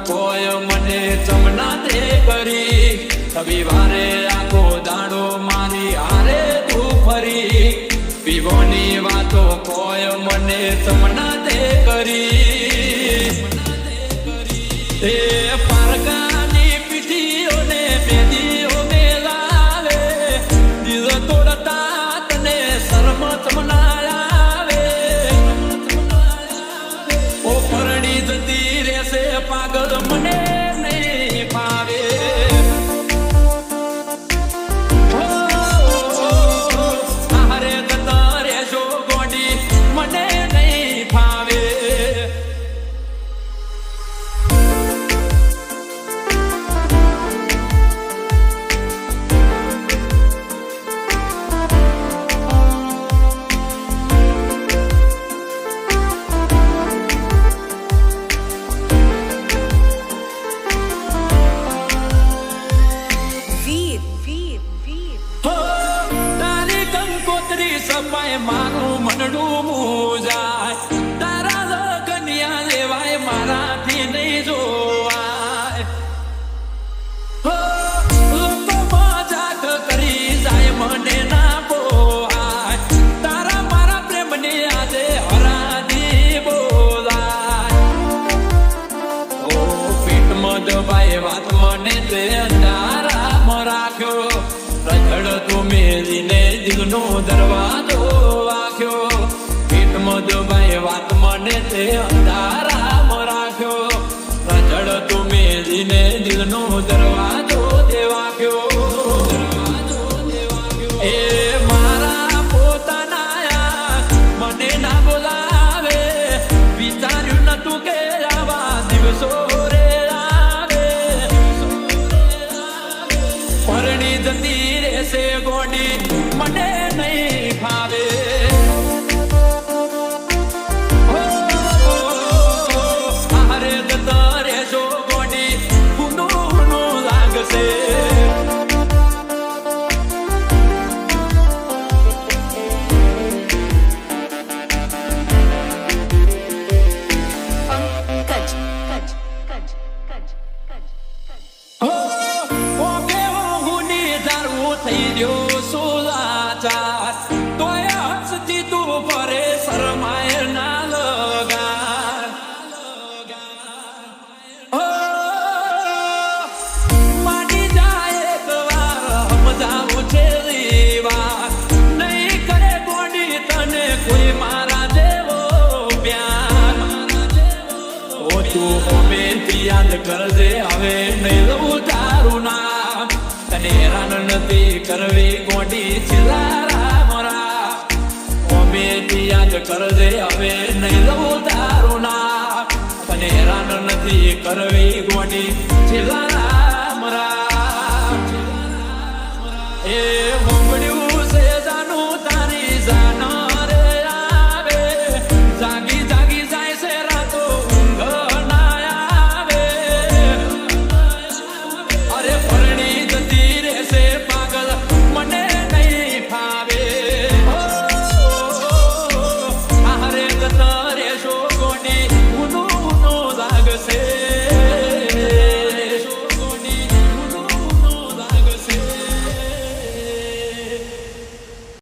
કોઈ મને ચમના તે કરી રવિવારે આખો દાડો મારી હારે તું ફરી વિવોની વાતો કોઈ મને ચમના તે કરી એ પારકાની પીઠીઓને મેદીઓ મેલાવે દિલ તોડતા તને શરમ ચમના આવે ઓ પરણી જતી રહેશે પાગલ મને નહીં ફાવે હારે જતા રહેશો ગોડી મને નહીં ફાવે સપાય મારું મનડું મૂજાય તારા લગનિયા લેવાય મારાથી નહીં જોવાય લોકો મજાક કરી જાય મને ના પોહાય તારા મારા પ્રેમની આજે હરાજી બોલાય ઓ પેટમાં દબાય વાત મને તે અંધારામાં રાખ્યો રજડ તું મેલીને દિલનો દરવાજો વાગ્યો પેટમાં દબાઈ વાત મને તે અંધારામાં રાખ્યો રજડ તું મેલીને દિલનો દરવાજો તે વાગ્યો એ મારા પોતાના મને ના બોલાવે વિચાર્યું નતું કે આવા દિવસો રે આવે પરણી જતી રહેશે ગોડી મને નહીં ફાવે હારે જતા રહેશો ગોડી ઊંડું લાગશે થઈ ગયો સોલાચાર તોય હસતી તું ફરે શરમાય ના લગાર માની જાય એક વાર સમજાવું છે વાર નહીં કરે ગોડી તને કોઈ મારા જેવો પ્યાર ઓ તું હોમેથી યાદ કરજે હવે નહીં લઉં તારું નામ તને હેરાન નથી કરવી ગોડી છેલ્લા મોરા ઓમેથી યાદ કરજે હવે નહીં લઉં તારું નામ તને હેરાન નથી કરવી ગોડી છેલ્લા